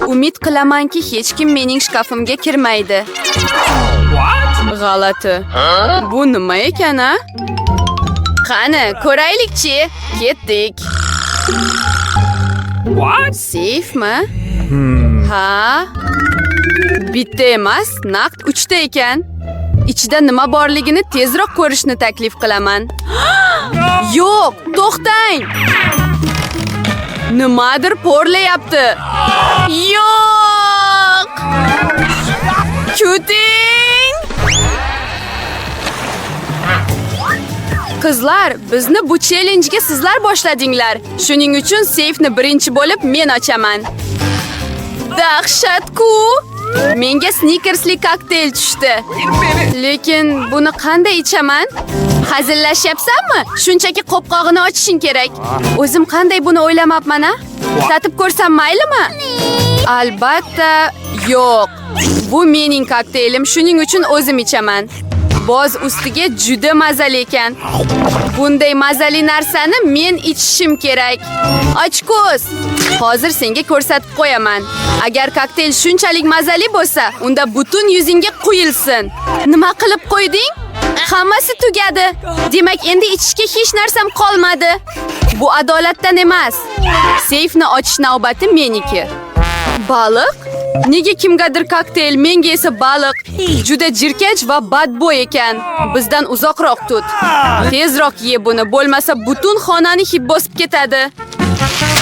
Umid qilamanki, hech kim mening shkafimga kirmaydi. G'alati. Bu nima ekan, a? Qani, ko'raylik-chi. Ketdik. Seyfmi? Ha? Bitta emas, naqd 3 ta ekan. Ichida nima borligini tezroq ko'rishni taklif qilaman. Yo'q, to'xtang. Nimadir porlayapti. Yo'q! Kuting! Qizlar, bizni bu challenjga sizlar boshladinglar. Shuning uchun seyfni birinchi bo'lib men ochaman. Dahshat-ku! Menga snickersli kokteyl tushdi. Lekin buni qanday ichaman? Hazillashyapsanmi? Shunchaki qopqog'ini ochishing kerak. O'zim qanday buni o'ylamabman-a? Tatib ko'rsam maylimi? Albatta, yo'q. Bu mening kokteylim, shuning uchun o'zim ichaman. Boz ustiga juda mazali ekan. Bunday mazali narsani men ichishim kerak. Ochko'z. Hozir senga ko'rsatib qo'yaman. Agar kokteyl shunchalik mazali bo'lsa, unda butun yuzingga quyilsin. Nima qilib qo'yding? Hammasi tugadi. Demak, endi ichishga hech narsam qolmadi. Bu adolatdan emas. Seyfni ochish navbati meniki. Baliq? Nega kimgadir kokteyl, menga esa baliq? Juda jirkanch va badbo'y ekan. Bizdan uzoqroq tut. Tezroq ye buni, bo'lmasa butun xonani hid bosib ketadi.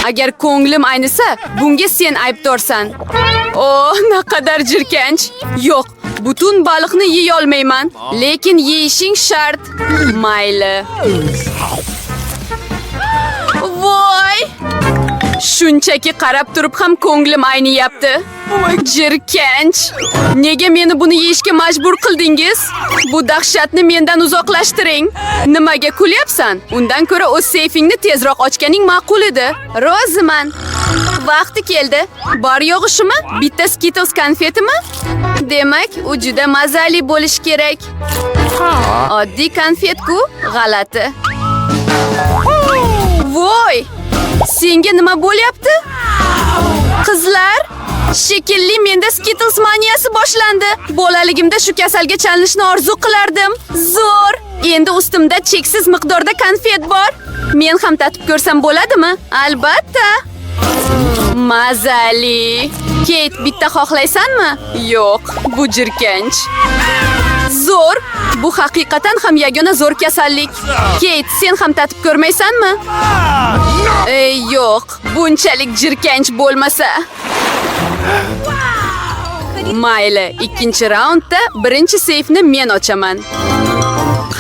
Agar ko'nglim aynisa, bunga sen aybdorsan. Oh, naqadar jirkanch. Yo'q, butun baliqni yeya olmayman, lekin yeyishing shart. Mayli. Voy! Shunchaki qarab turib ham ko'nglim ayniyapti. Jirkanch. Nega meni buni yeyishga majbur qildingiz? Bu dahshatni mendan uzoqlashtiring. Nimaga kulyapsan? Undan ko'ra o'z seyfingni tezroq ochganing ma'qul edi. Roziman. Vaqti keldi. Bor yo'g'i shumi? Bitta Skittles konfetimi? Demak, u juda mazali bo'lish kerak. Oddiy konfet-ku, g'alati. Voy! Senga nima bo'lyapti? Qizlar, shekilli menda Skittles maniyasi boshlandi. Bolaligimda shu kasalga chalinishni orzu qilardim. Zo'r! Endi ustimda cheksiz miqdorda konfet bor. Men ham tatib ko'rsam bo'ladimi? Albatta. Mazali. Kate, bitta xohlaysanmi? Yo'q, bu jirkanch. Zo'r! Bu haqiqatan ham yagona zo'r kasallik. Kate, sen ham tatib ko'rmaysanmi? Yo'q, bunchalik jirkanch bo'lmasa. Mayli, ikkinchi raundda birinchi seyfni men ochaman.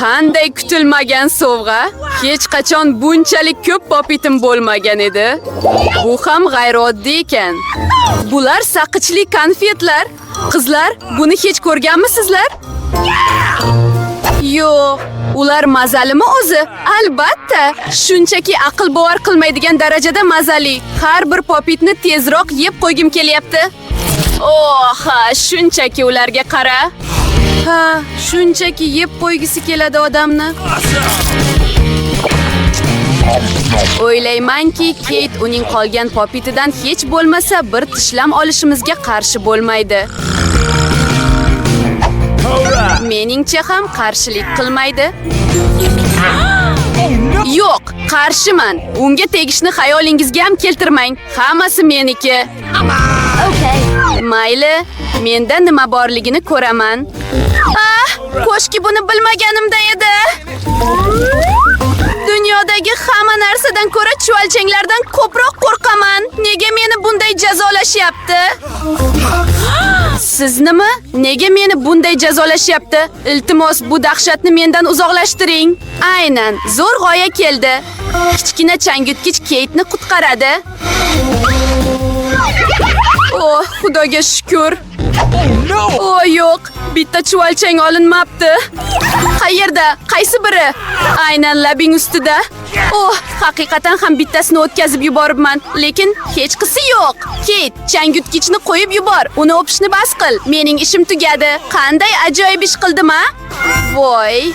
Qanday kutilmagan sovg'a! Hech qachon bunchalik ko'p popitim bo'lmagan edi. Bu ham g'ayrioddiy ekan. Bular saqichli konfetlar. Qizlar, buni hech ko'rganmisizlar? Yo'q, ular mazalimi o'zi? Albatta, shunchaki aql bovar qilmaydigan darajada mazali. Har bir popitni tezroq yeb qo'ygim kelyapti. Oh, shunchaki ularga qara. Ha, shunchaki yeb qo'ygisi keladi odamni. O'ylaymanki, Kate uning qolgan popitidan hech bo'lmasa bir tishlam olishimizga qarshi bo'lmaydi. Meningcha ham qarshilik qilmaydi. Yo'q, qarshiman. Unga tegishni xayolingizga ham keltirmang. Hammasi meniki. Mayli, menda nima borligini ko'raman. Qo'shki buni bilmaganimda edi. Dunyodagi hamma narsadan ko'ra chuvalchanglardan ko'proq qo'rqaman. Nega meni bunday jazolashyapti? Siznimi? Nega meni bunday jazolashyapti? Iltimos, bu dahshatni mendan uzoqlashtiring. Aynan, zo'r g'oya keldi. Kichkina changyutgich Kate'ni qutqaradi. Oh, Xudoga shukr. Oh, yo'q. Bitta chuvalchang olinmabdi. Qayerda? Qaysi biri? Aynan labing ustida. Oh, haqiqatan ham bittasini o'tkazib yuboribman, lekin hech qisi yo'q. Kate, changyutgichni qo'yib yubor. Uni o'pishni bas qil. Mening ishim tugadi. Qanday ajoyib ish qildim-a? Voy.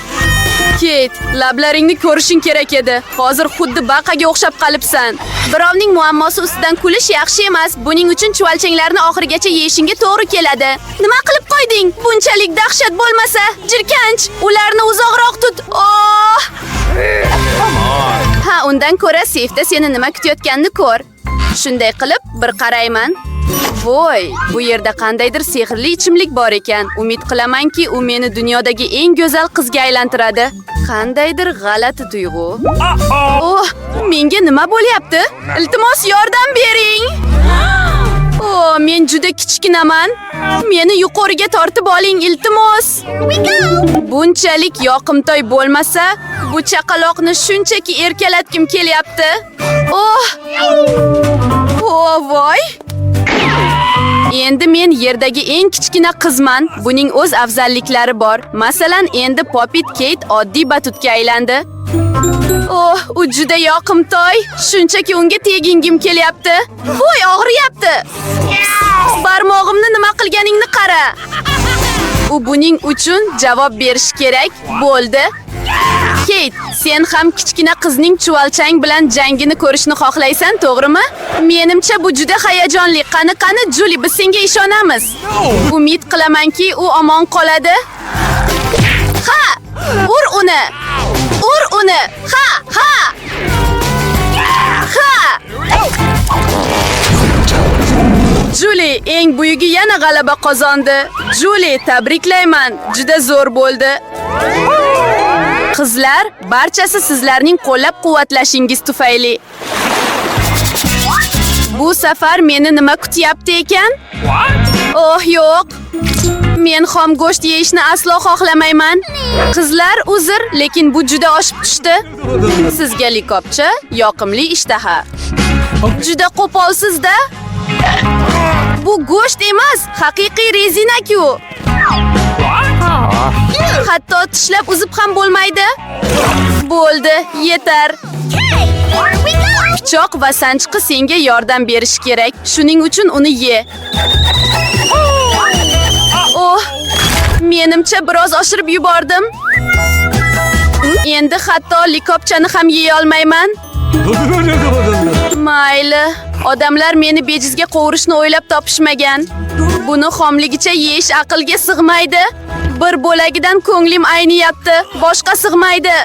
Keyt, lablaringni ko'rishing kerak edi. Hozir xuddi baqaga o'xshab qolibsan. Birovning muammosi ustidan kulish yaxshi emas. Buning uchun chuvalchanglarni oxirigacha yeyishingga to'g'ri keladi. Nima qilib qo'yding? Bunchalik dahshat bo'lmasa, jirkanch, ularni uzoqroq tut. Oh! Ha, undan ko'ra seyfda seni nima kutayotganini ko'r. Shunday qilib, bir qarayman. Voy, bu yerda qandaydir sehrli ichimlik bor ekan. Umid qilamanki, u meni dunyodagi eng go'zal qizga aylantiradi. Qandaydir g'alati tuyg'u. Oh, menga nima bo'lyapti? Iltimos yordam bering. Oh, men juda kichkinaman. Meni yuqoriga tortib oling, iltimos. Bunchalik yoqimtoy bo'lmasa, bu chaqaloqni shunchaki erkalatgim kelyapti. Oh! Oh, voy! Endi men yerdagi eng kichkina qizman. Buning o'z afzalliklari bor. Masalan, endi Popit Keyt oddiy batutga aylandi. Oh, u juda yoqimtoy. Shunchaki unga tegingim kelyapti. Voy, og'riyapti. Barmog'imni nima qilganingni qara. U buning uchun javob berish kerak. Bo'ldi. Keyt, sen ham kichkina qizning chuvalchang bilan jangini ko'rishni xohlaysan, to'g'rimi? Menimcha bu juda hayajonli. Qani, Juli, biz senga ishonamiz. Umid qilamanki, u omon qoladi. Ha! Ur uni! Ur uni! Ha! Ha! Ha! Juli, eng buyugi yana g'alaba qozondi. Juli, tabriklayman. Juda zo'r bo'ldi. Qizlar, barchasi sizlarning qo'llab-quvvatlashingiz tufayli. Bu safar meni nima kutyapti ekan? Oh, yo'q. Men xom go'sht yeyishni aslo xohlamayman. Qizlar, uzr, lekin bu juda oshib tushdi. Sizga likopcha, yoqimli ishtaha. Juda qo'polsiz-da. Bu go'sht emas, haqiqiy rezina-ku. Hatto tishlab uzib ham bo'lmaydi. Bo'ldi, yetar. Pichoq va sanchqi senga yordam berish kerak. Shuning uchun uni ye. Oh, menimcha biroz oshirib yubordim. Endi hatto likopchani ham yeya olmayman. Mayli, odamlar meni bejizga qovurishni o'ylab topishmagan. Buni xomligicha yeyish aqlga sig'maydi. Bir bo'lagidan ko'nglim ayniyapti, boshqa sig'maydi.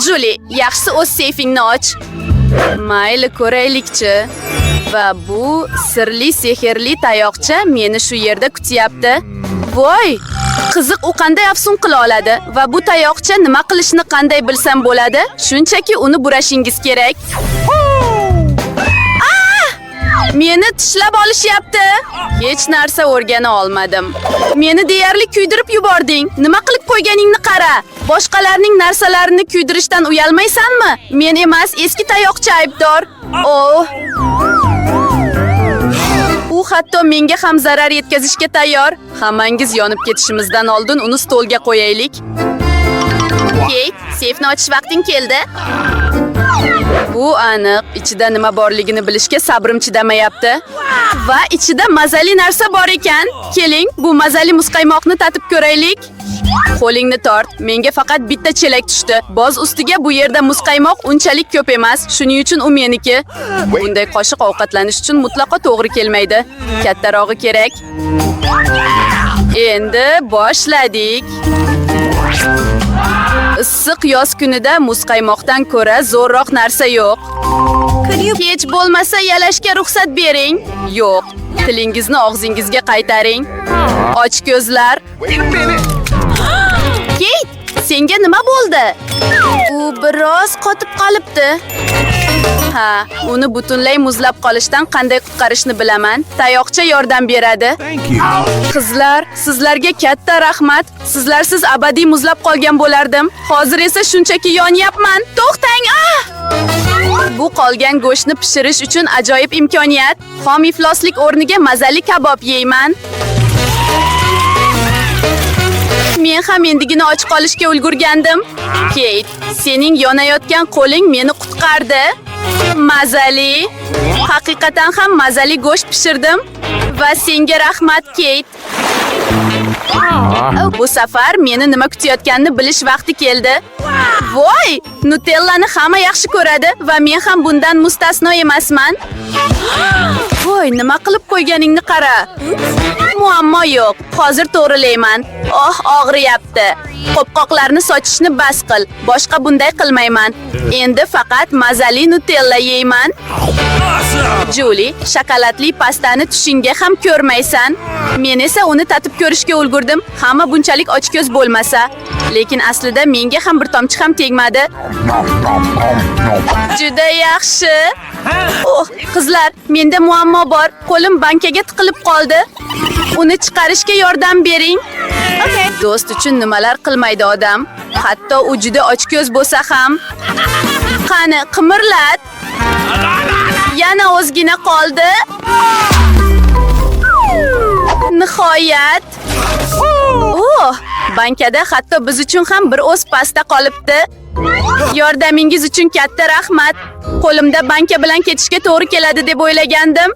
Juli, yaxshisi o'z seyfingni och. Mayli, ko'raylikchi. Va bu sirli sehrli tayoqcha meni shu yerda kutyapti. Voy! Qiziq, u qanday afsun qila oladi va bu tayoqcha nima qilishni qanday bilsam bo'ladi? Shunchaki uni burashingiz kerak. Meni tishlab olishyapti. Hech narsa o'rgana olmadim. Meni deyarli kuydirib yubording. Nima qilib qo'yganingni qara. Boshqalarning narsalarini kuydirishdan uyalmaysanmi? Men emas, eski tayoqcha aybdor. Oh. U hatto menga ham zarar yetkazishga tayyor. Hammangiz yonib ketishimizdan oldin uni stolga qo'yaylik. Keyt, seyfni ochish vaqting keldi. Bu aniq, ichida nima borligini bilishga sabrim chidamayapti. Va ichida mazali narsa bor ekan. Keling, bu mazali muzqaymoqni tatib ko'raylik. Qo'lingni tort. Menga faqat bitta chelak tushdi. Boz ustiga bu yerda muzqaymoq unchalik ko'p emas. Shuning uchun u meniki. Bunday qoshiq ovqatlanish uchun mutlaqo to'g'ri kelmaydi. Kattarog'i kerak. Endi boshladik. Issiq yoz kunida muzqaymoqdan ko'ra zo'rroq narsa yo'q. Hech bo'lmasa yalashga ruxsat bering. Yo'q. Tilingizni og'zingizga qaytaring. Och ko'zlar. Keyt, senga nima bo'ldi? U biroz qotib qolibdi. Ha, uni butunlay muzlab qolishdan qanday qutqarishni bilaman. Tayoqcha yordam beradi. Qizlar, sizlarga katta rahmat. Sizlarsiz abadiy muzlab qolgan bo'lardim. Hozir esa shunchaki yonyapman. To'xtang! Bu qolgan go'shtni pishirish uchun ajoyib imkoniyat. Xom ifloslik o'rniga mazali kabob yeyman. Men ham endigina och qolishga ulgurgandim. Keyt, sening yonayotgan qo'ling meni qutqardi. Mazali. Haqiqatan ham mazali go'sht pishirdim. Va senga rahmat, Keyt. Bu safar meni nima kutayotganini bilish vaqti keldi. Voy, Nutellani hamma yaxshi ko'radi va men ham bundan mustasno emasman. Voy, nima qilib qo'yganingni qara. Muammo yo'q. Hozir to'g'rilayman. Oh, og'riyapti. Qopqoqlarni sochishni bas qil. Boshqa bunday qilmayman. Endi faqat mazali Nutella yeyman. Julie, shokoladli pastani tushingga ham ko'rmaysan. Men esa uni tatib ko'rishga ulgurdim. Hamma bunchalik ochko'z bo'lmasa, lekin aslida menga ham bir tomchi ham tegmadi. Juda yaxshi. Oh, qizlar, menda muammo bor. Qo'lim bankaga tiqilib qoldi. Uni chiqarishga yordam bering. Okay. Do'st uchun nimalar qilmaydi odam? Hatto u juda ochko'z bo'lsa ham. Qani, qimirlat. Yana o'zgina qoldi. Nihoyat. Oh, bankada hatto biz uchun ham bir oz pasta qolibdi. Yordamingiz uchun katta rahmat. Qo'limda banka bilan ketishga to'g'ri keladi deb o'ylagandim.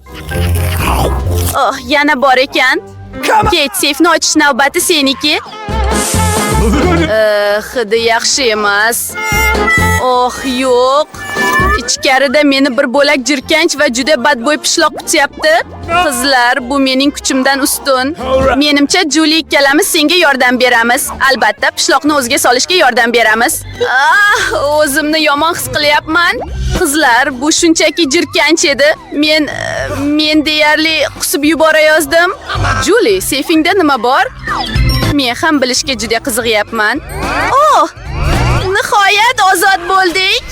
Oh, yana bor ekan. Ket, seyfni ochish navbati seniki. Hidi yaxshi emas. Oh, yo'q. Ichkarida meni bir bo'lak jirkanch va juda badbo'y pishloq kutyapti. Qizlar, bu mening kuchimdan ustun. Menimcha Julie ikkalamiz senga yordam beramiz. Albatta, pishloqni o'ziga solishga yordam beramiz. O'zimni yomon his qilyapman. Qizlar, bu shunchaki jirkanch edi. Men deyarli qusib yuborayozdim. Julie, seyfingda nima bor? Men ham bilishga juda qiziqyapman. Oh! Nihoyat ozod bo'ldik.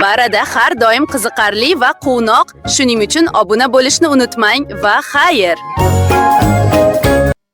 Barada har doim qiziqarli va quvnoq. Shuning uchun obuna bo'lishni unutmang va xayr.